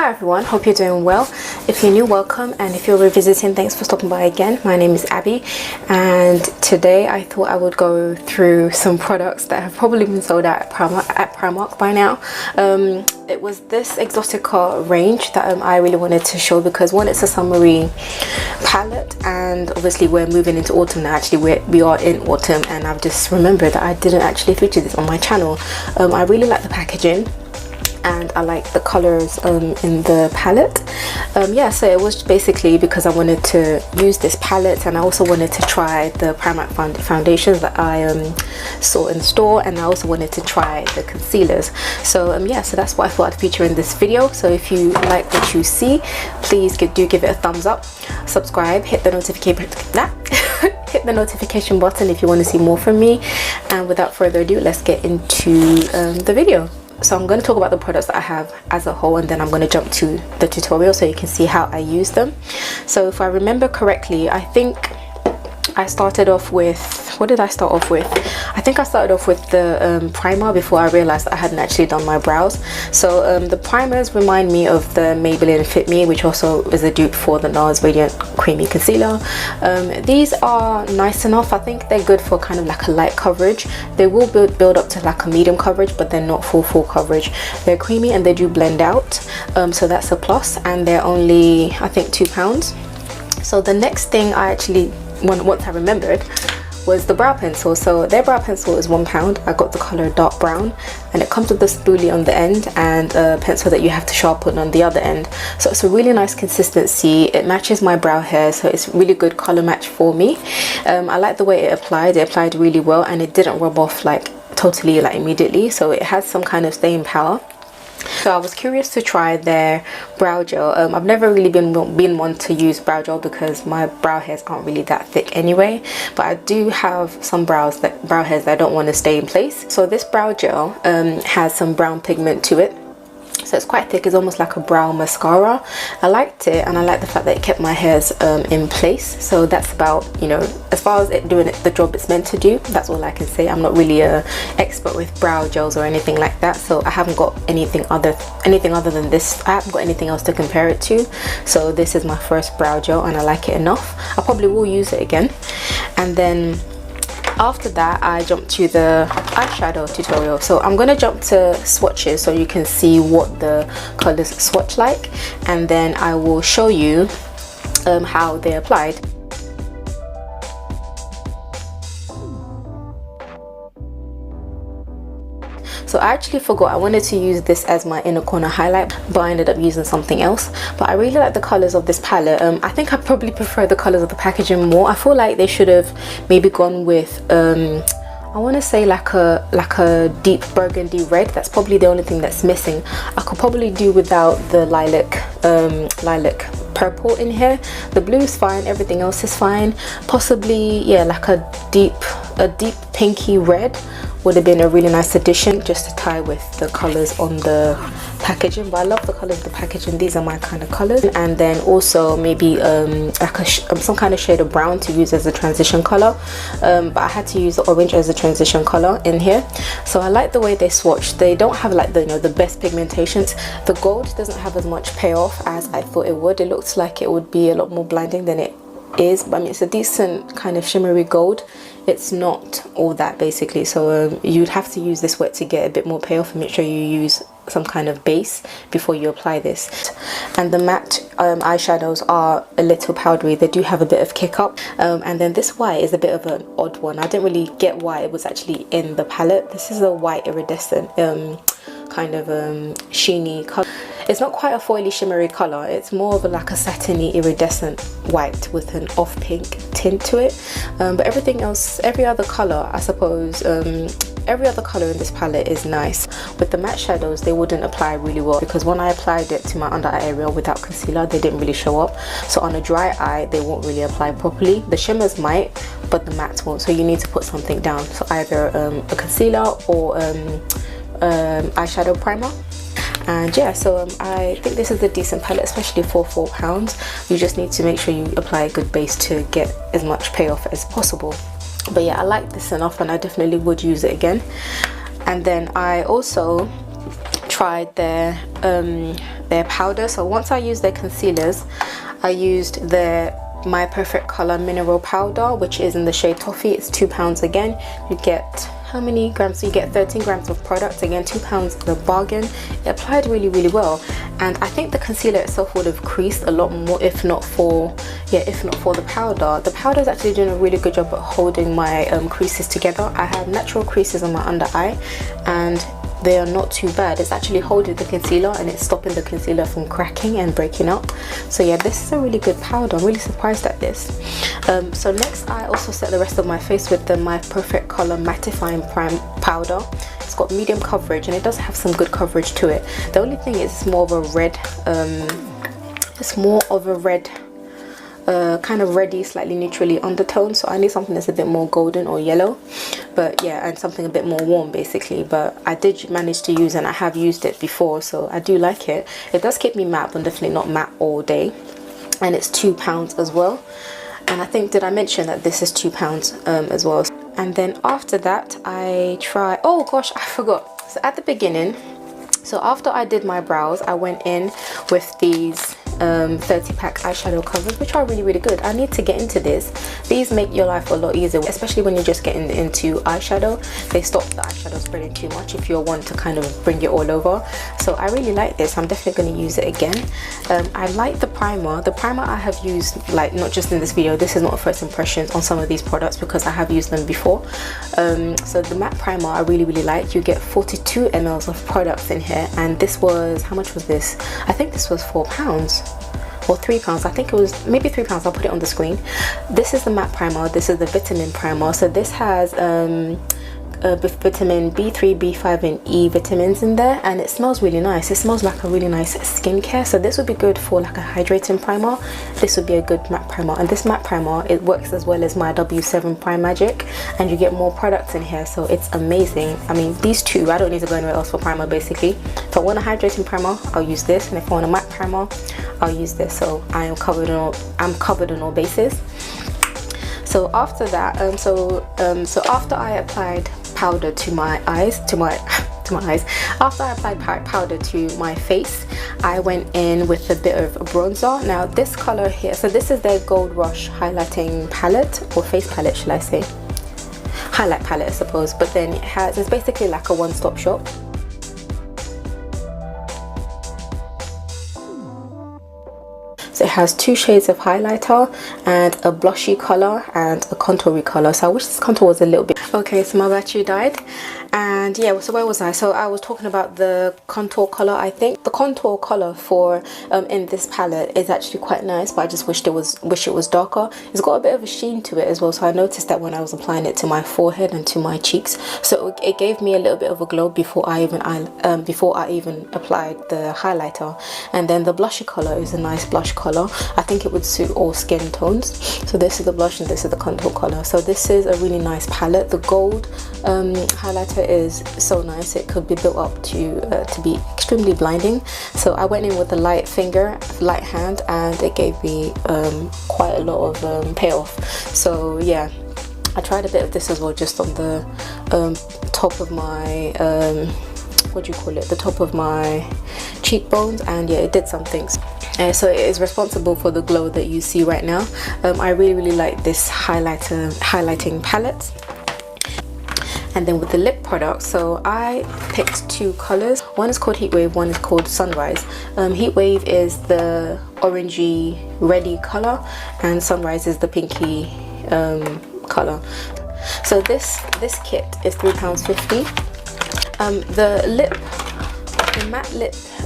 Hi everyone, hope you're doing well. If you're new, welcome, and if you're revisiting, thanks for stopping by again. My name is Abby, and today I thought I would go through some products that have probably been sold out at Primark by now. It was this Exotica range that I really wanted to show because one, it's a summery palette, and obviously we're moving into autumn now. Actually, we are in autumn, and I've just remembered that I didn't actually feature this on my channel. I really like the packaging, and I like the colors in the palette. Yeah, so it was basically because I wanted to use this palette, and I also wanted to try the Primark foundations that I saw in store, and I also wanted to try the concealers. So yeah, so that's what I thought I'd feature in this video. So if you like what you see, please do give it a thumbs up, subscribe, hit the notification hit the notification button if you want to see more from me. And without further ado, let's get into the video. So I'm going to talk about the products that I have as a whole, and then I'm going to jump to the tutorial so you can see how I use them. So if I remember correctly, I think I started off with, what did I start off with? I think I started off with the primer before I realized I hadn't actually done my brows. So the primers remind me of the Maybelline Fit Me, which also is a dupe for the NARS Radiant Creamy Concealer. These are nice enough. I think they're good for kind of like a light coverage. They will build up to like a medium coverage, but they're not full coverage. They're creamy and they do blend out, so that's a plus, and they're only, I think, £2. So the next thing I actually, once I remembered, was the brow pencil. So their brow pencil is £1. I got the color dark brown, and it comes with a spoolie on the end and a pencil that you have to sharpen on the other end. So it's a really nice consistency. It matches my brow hair, so it's really good color match for me. I like the way it applied. It applied really well, and it didn't rub off like totally like immediately, so it has some kind of staying power. So I was curious to try their brow gel. I've never really been one to use brow gel because my brow hairs aren't really that thick anyway, but I do have some brow hairs that don't want to stay in place. So this brow gel has some brown pigment to it, so it's quite thick. It's almost like a brow mascara. I liked it, and I like the fact that it kept my hairs in place. So that's about, you know, as far as it doing the job it's meant to do, that's all I can say. I'm not really a expert with brow gels or anything like that, so I haven't got anything other than this. I haven't got anything else to compare it to, so this is my first brow gel, and I like it enough. I probably will use it again. And then after that, I jumped to the eyeshadow tutorial. So I'm going to jump to swatches so you can see what the colors swatch like, and then I will show you how they applied. So I actually forgot I wanted to use this as my inner corner highlight, but I ended up using something else. But I really like the colors of this palette. I think I probably prefer the colors of the packaging more. I feel like they should have maybe gone with I want to say like a deep burgundy red. That's probably the only thing that's missing. I could probably do without the lilac purple in here. The blue is fine, everything else is fine. Possibly, yeah, like a deep pinky red would have been a really nice addition, just to tie with the colors on the packaging. But I love the colors of the packaging. These are my kind of colors. And then also maybe like some kind of shade of brown to use as a transition color, but I had to use the orange as a transition color in here. So I like the way they swatch. They don't have like the, you know, the best pigmentations. The gold doesn't have as much payoff as I thought it would. It looks like it would be a lot more blinding than it is, but I mean, it's a decent kind of shimmery gold. It's not all that, basically. So you'd have to use this wet to get a bit more payoff, and make sure you use some kind of base before you apply this. And the matte eyeshadows are a little powdery. They do have a bit of kick up, and then this white is a bit of an odd one. I didn't really get why it was actually in the palette. This is a white iridescent kind of sheeny color. It's not quite a foily shimmery color. It's more of like a satiny iridescent white with an off pink tint to it. But everything else, every other color, I suppose, every other color in this palette is nice. With the matte shadows, they wouldn't apply really well, because when I applied it to my under eye area without concealer, they didn't really show up. So on a dry eye, they won't really apply properly. The shimmers might, but the mattes won't. So you need to put something down. So either a concealer or eyeshadow primer. And yeah, so I think this is a decent palette, especially for £4. You just need to make sure you apply a good base to get as much payoff as possible. But yeah, I like this enough, and I definitely would use it again. And then I also tried their powder. So once I used their concealers, I used their My Perfect Color mineral powder, which is in the shade Toffee. It's £2 again. You get how many grams? So you get 13 grams of product, again £2 is a bargain. It applied really well, and I think the concealer itself would have creased a lot more if not for the powder. The powder is actually doing a really good job at holding my creases together. I have natural creases on my under eye, and they are not too bad. It's actually holding the concealer and it's stopping the concealer from cracking and breaking up. So yeah, this is a really good powder. I'm really surprised at this. So next I also set the rest of my face with the My Perfect Color mattifying prime powder. It's got medium coverage and it does have some good coverage to it. The only thing is it's more of a red kind of reddy, slightly neutrally undertone, so I need something that's a bit more golden or yellow, but yeah, and something a bit more warm basically. But I did manage to use, and I have used it before, so I do like it. It does keep me matte, but definitely not matte all day, and it's £2 as well. And I think, did I mention that this is £2 as well? And then after that I try, oh gosh, I forgot. So at the beginning, so after I did my brows, I went in with these 30-pack eyeshadow covers, which are really good. I need to get into this. These make your life a lot easier, especially when you're just getting into eyeshadow. They stop the eyeshadow spreading too much if you're one to kind of bring it all over. So I really like this. I'm definitely going to use it again. I like the primer. The primer I have used, like, not just in this video. This is not a first impressions on some of these products because I have used them before. So the matte primer I really like. You get 42 ml of products in here, and this was, how much was this? I think this was £4 or £3. I think it was maybe £3. I'll put it on the screen. This is the matte primer. This is the vitamin primer. So this has vitamin B3, B5 and E vitamins in there, and it smells really nice. It smells like a really nice skincare, so this would be good for like a hydrating primer. This would be a good matte primer, and this matte primer, it works as well as my W7 Prime Magic, and you get more products in here, so it's amazing. I mean, these two, I don't need to go anywhere else for primer basically. If I want a hydrating primer, I'll use this, and if I want a matte primer, I'll use this. So I'm covered on all bases. So after that, so after I applied powder to my eyes, after I applied powder to my face, I went in with a bit of bronzer. Now this color here, so this is their Gold Rush highlighting palette, or face palette should I say, highlight palette I suppose, but then it's basically like a one-stop shop. So it has 2 shades of highlighter and a blushy color and a contoury color. So I wish this contour was a little bit... Okay, so my battery died. And yeah, so where was I? So I was talking about the contour color. I think the contour color for in this palette is actually quite nice, but I just wish it was darker. It's got a bit of a sheen to it as well, so I noticed that when I was applying it to my forehead and to my cheeks, so it gave me a little bit of a glow before I even applied the highlighter. And then the blushy color is a nice blush color. I think it would suit all skin tones. So this is the blush and this is the contour color. So this is a really nice palette. The gold highlighter is so nice. It could be built up to be extremely blinding. So I went in with a light hand, and it gave me quite a lot of payoff. So yeah, I tried a bit of this as well, just on the top of my what do you call it, the top of my cheekbones, and yeah, it did something. So it is responsible for the glow that you see right now. I really like this highlighting palette. And then with the lip products, so I picked 2 colors. One is called Heat Wave, one is called Sunrise. Heat Wave is the orangey reddy color, and Sunrise is the pinky color. So this kit is £3.50. The matte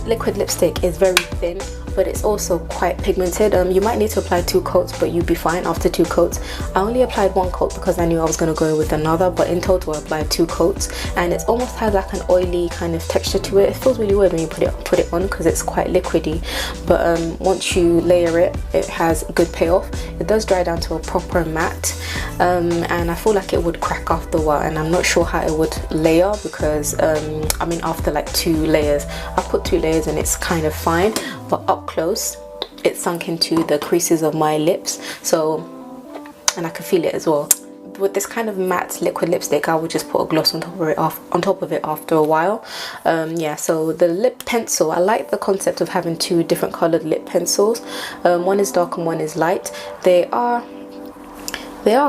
liquid lipstick is very thin, but it's also quite pigmented. You might need to apply 2 coats, but you'd be fine after 2 coats. I only applied 1 coat because I knew I was going to go with another, but in total I applied 2 coats, and it almost has like an oily kind of texture to it. It feels really weird when you put it on because it's quite liquidy, but once you layer it, it has a good payoff. It does dry down to a proper matte, and I feel like it would crack after a while, and I'm not sure how it would layer because I mean, after like 2 layers, I put 2 layers and it's kind of fine, but up close it sunk into the creases of my lips, so, and I can feel it as well. with this kind of matte liquid lipstick, I would just put a gloss on top of it after a while. Yeah, so the lip pencil, I like the concept of having two different colored lip pencils. One is dark and one is light. They are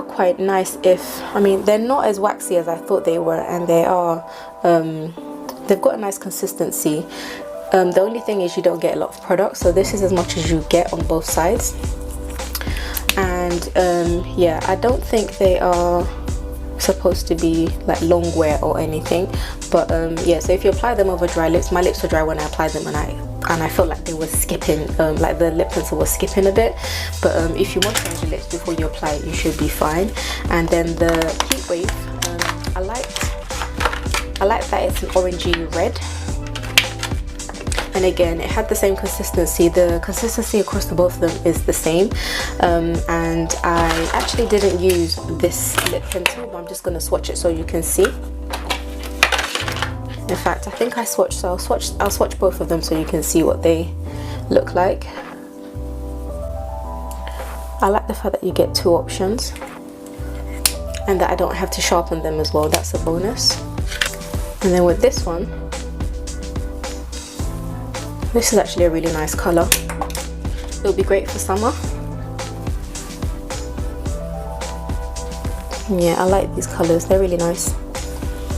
quite nice. I mean, they're not as waxy as I thought they were, and they've got a nice consistency. The only thing is you don't get a lot of product, so this is as much as you get on both sides. And yeah, I don't think they are supposed to be like long wear or anything, but yeah, so if you apply them over dry lips, my lips were dry when I applied them, and I felt like they were skipping, like the lip pencil was skipping a bit. But if you moisturize your lips before you apply it, you should be fine. And then the heat wave, I like that it's an orangey red. And again, it had the same consistency. The consistency across the both of them is the same. And I actually didn't use this lip pencil, but I'm just going to swatch it so you can see. In fact, I think I swatched, so I'll swatch both of them so you can see what they look like. I like the fact that you get two options and that I don't have to sharpen them as well. That's a bonus. And then with this one, this is actually a really nice color. It'll be great for summer. Yeah, I like these colors, they're really nice.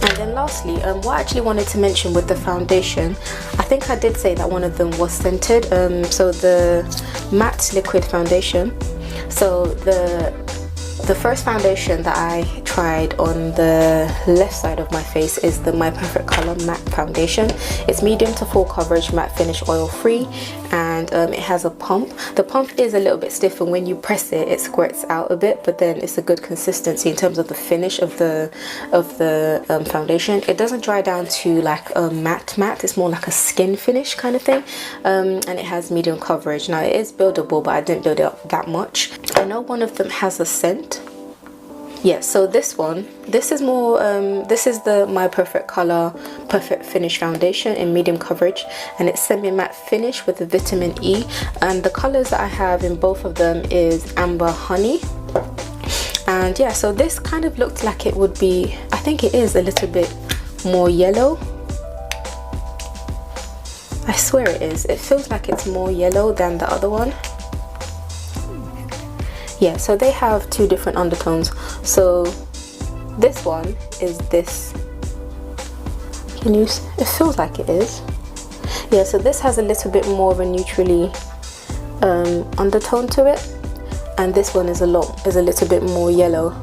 And then lastly, what I actually wanted to mention with the foundation, I think I did say that one of them was scented. So the matte liquid foundation, so the first foundation that I tried on the left side of my face is the My Perfect Color matte foundation. It's medium to full coverage, matte finish, oil free, and it has a pump. The pump is a little bit stiff, and when you press it, it squirts out a bit, but then it's a good consistency in terms of the finish of the foundation. It doesn't dry down to like a matte, it's more like a skin finish kind of thing. And it has medium coverage. Now it is buildable, but I didn't build it up that much. I know one of them has a scent. Yeah, so this is more, this is the My Perfect Color Perfect Finish Foundation in medium coverage, and it's semi-matte finish with the vitamin E, and the colors that I have in both of them is Amber Honey. And yeah, so this kind of looked like it would be, I think it is a little bit more yellow. I swear it is. It feels like it's more yellow than the other one. Yeah, so they have two different undertones. So this one is this. It feels like it is. Yeah, so this has a little bit more of a neutrally undertone to it, and this one is a little bit more yellow.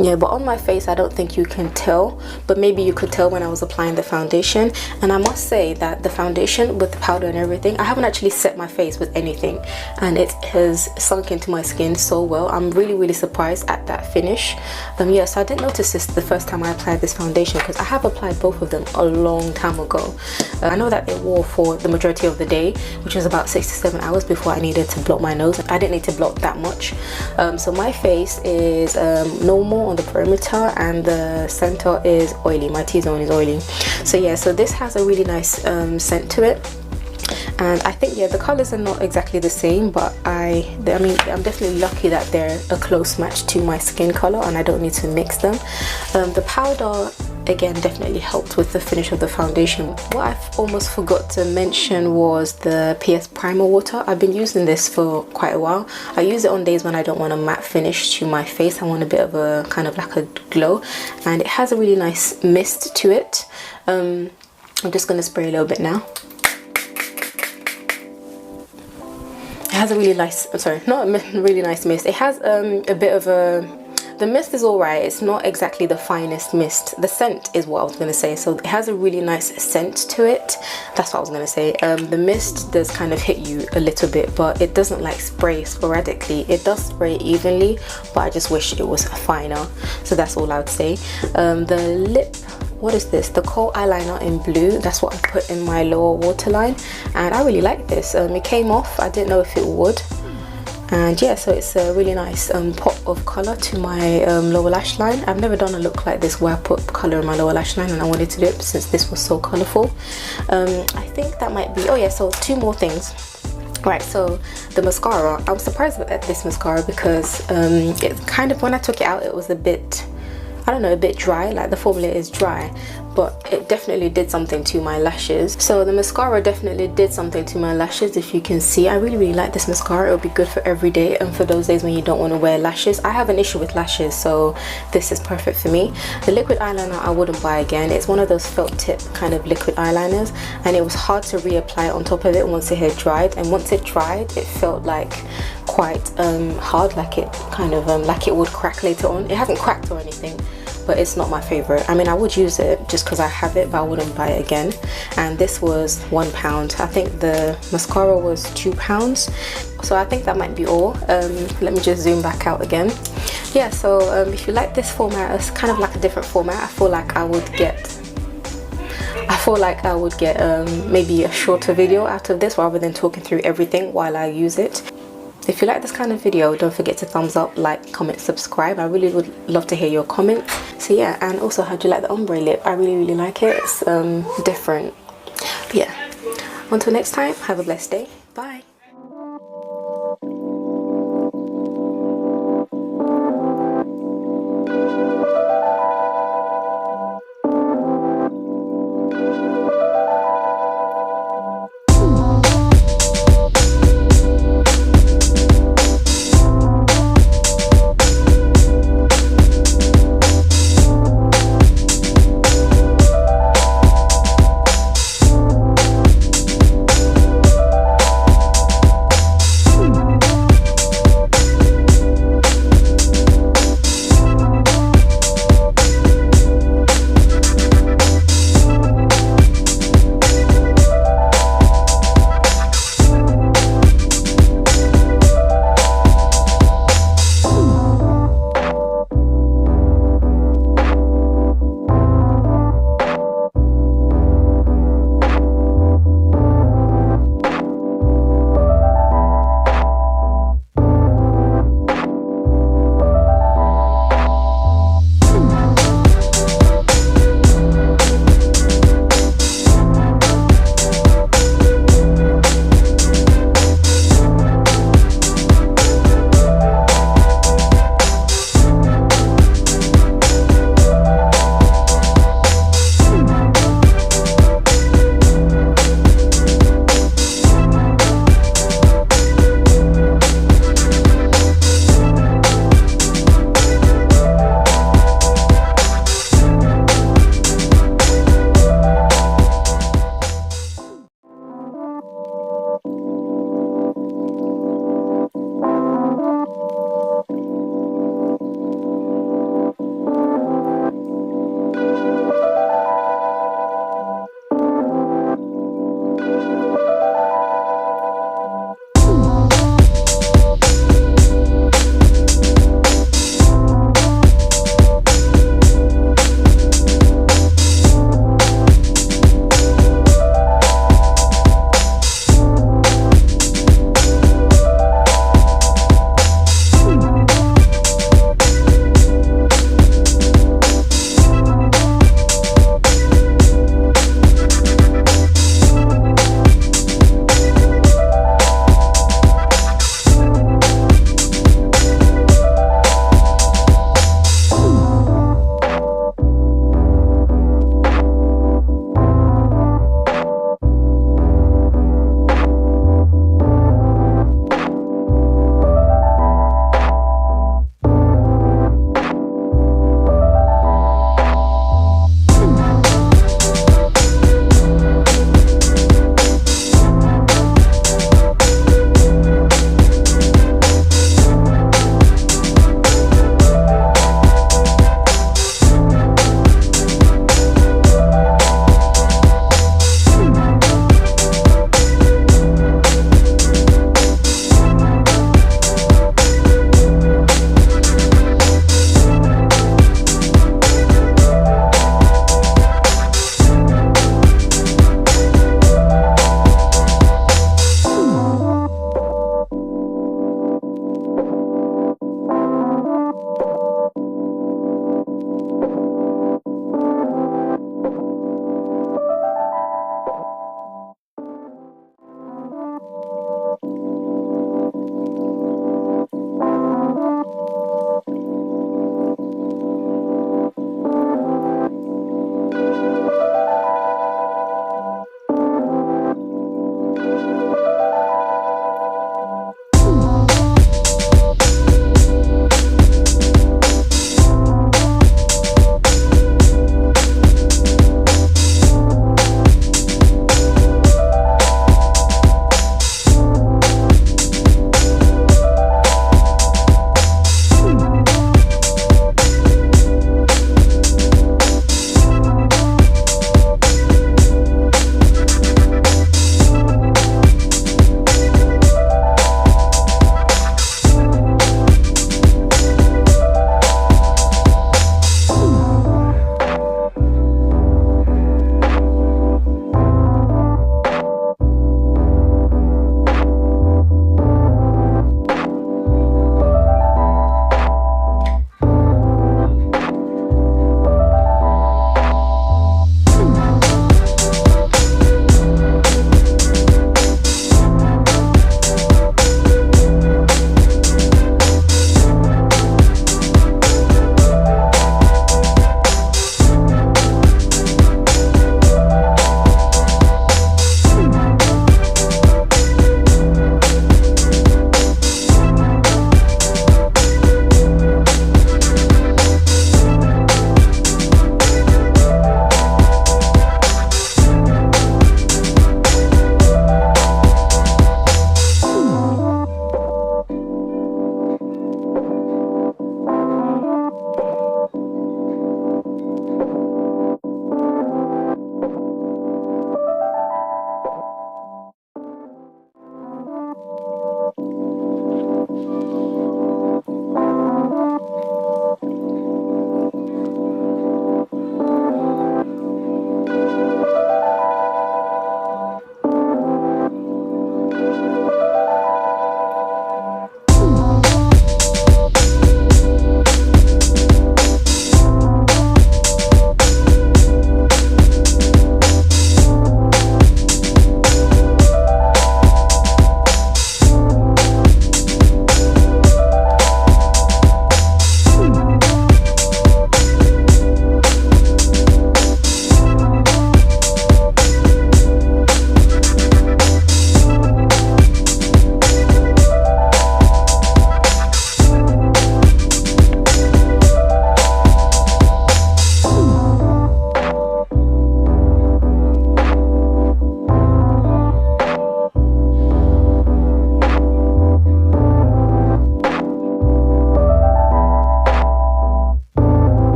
Yeah, but on my face I don't think you can tell, but maybe you could tell when I was applying the foundation. And I must say that the foundation with the powder and everything, I haven't actually set my face with anything, and it has sunk into my skin so well. I'm really surprised at that finish. Yeah, so I didn't notice this the first time I applied this foundation, because I have applied both of them a long time ago. I know that it wore for the majority of the day, which was about 6 to 7 hours before I needed to blot my nose. I didn't need to blot that much. So my face is normal on the perimeter, and the center is oily. My T-zone is oily. So yeah, so this has a really nice scent to it. And I think, yeah, the colors are not exactly the same, but I mean, I'm definitely lucky that they're a close match to my skin color and I don't need to mix them. The powder, again, definitely helped with the finish of the foundation. What I almost forgot to mention was the PS Primer Water. I've been using this for quite a while. I use it on days when I don't want a matte finish to my face. I want a bit of a kind of like a glow, and it has a really nice mist to it. I'm just going to spray a little bit now. It has a really nice, sorry, not a really nice mist. It has a bit of a, the mist is alright. It's not exactly the finest mist. The scent is what I was going to say. So it has a really nice scent to it. That's what I was going to say. The mist does kind of hit you a little bit, but it doesn't like spray sporadically. It does spray evenly, but I just wish it was finer. So that's all I would say. The lip, what is this? The kohl eyeliner in blue. That's what I put in my lower waterline, and I really like this. It came off. I didn't know if it would, and yeah, so it's a really nice pop of color to my lower lash line. I've never done a look like this where I put color in my lower lash line, and I wanted to do it since this was so colorful. I think that might be, oh yeah, so two more things. Right, so the mascara, I was surprised at this mascara because it kind of, when I took it out, it was a bit, I don't know, a bit dry. Like the formula is dry, but it definitely did something to my lashes. So the mascara definitely did something to my lashes. If you can see, I really like this mascara. It'll be good for every day and for those days when you don't want to wear lashes. I have an issue with lashes, so this is perfect for me. The liquid eyeliner I wouldn't buy again. It's one of those felt tip kind of liquid eyeliners, and it was hard to reapply on top of it once it had dried. And once it dried, it felt like quite hard, like it kind of like it would crack later on. It hasn't cracked or anything, but it's not my favorite. I mean, I would use it just because I have it, but I wouldn't buy it again. And this was £1. I think the mascara was £2, so I think that might be all. Let me just zoom back out again. Yeah, so if you like this format, it's kind of like a different format. I feel like I would get maybe a shorter video out of this rather than talking through everything while I use it. If you like this kind of video, don't forget to thumbs up, like, comment, subscribe. I really would love to hear your comments. So yeah, and also, how do you like the ombre lip? I really like it. It's different. But yeah, until next time, have a blessed day. Bye.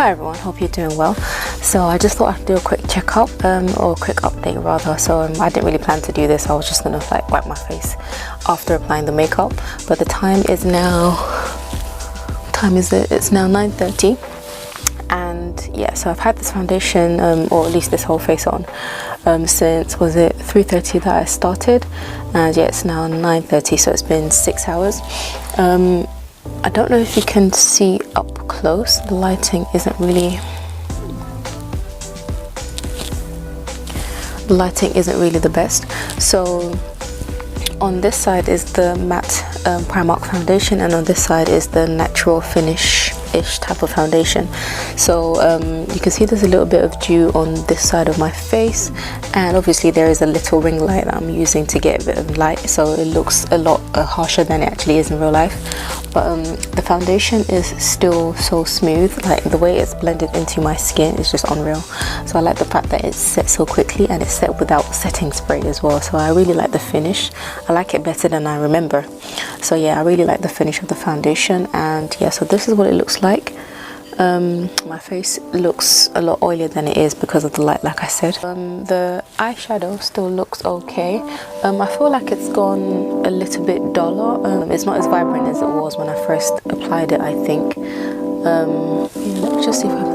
Hi everyone, hope you're doing well. So I just thought I'd do a quick checkup, or a quick update rather. So I didn't really plan to do this. I was just gonna like wipe my face after applying the makeup. But the time is now, what time is it? It's now 9:30. And yeah, so I've had this foundation, or at least this whole face on, since, was it 3:30 that I started? And yeah, it's now 9:30, so it's been 6 hours. I don't know if you can see up close, the lighting isn't really the best. So on this side is the matte Primark foundation, and on this side is the natural finish-ish type of foundation. So you can see there's a little bit of dew on this side of my face, and obviously there is a little ring light that I'm using to get a bit of light, so it looks a lot harsher than it actually is in real life. But the foundation is still so smooth, like the way it's blended into my skin is just unreal. So I like the fact that it's set so quickly, and it's set without setting spray as well. So I really like the finish. I like it better than I remember. So yeah, I really like the finish of the foundation. And yeah, so this is what it looks like. My face looks a lot oilier than it is because of the light, like I said. The eyeshadow still looks okay. I feel like it's gone a little bit duller. It's not as vibrant as it was when I first applied it, I think. Yeah, let me just see if I can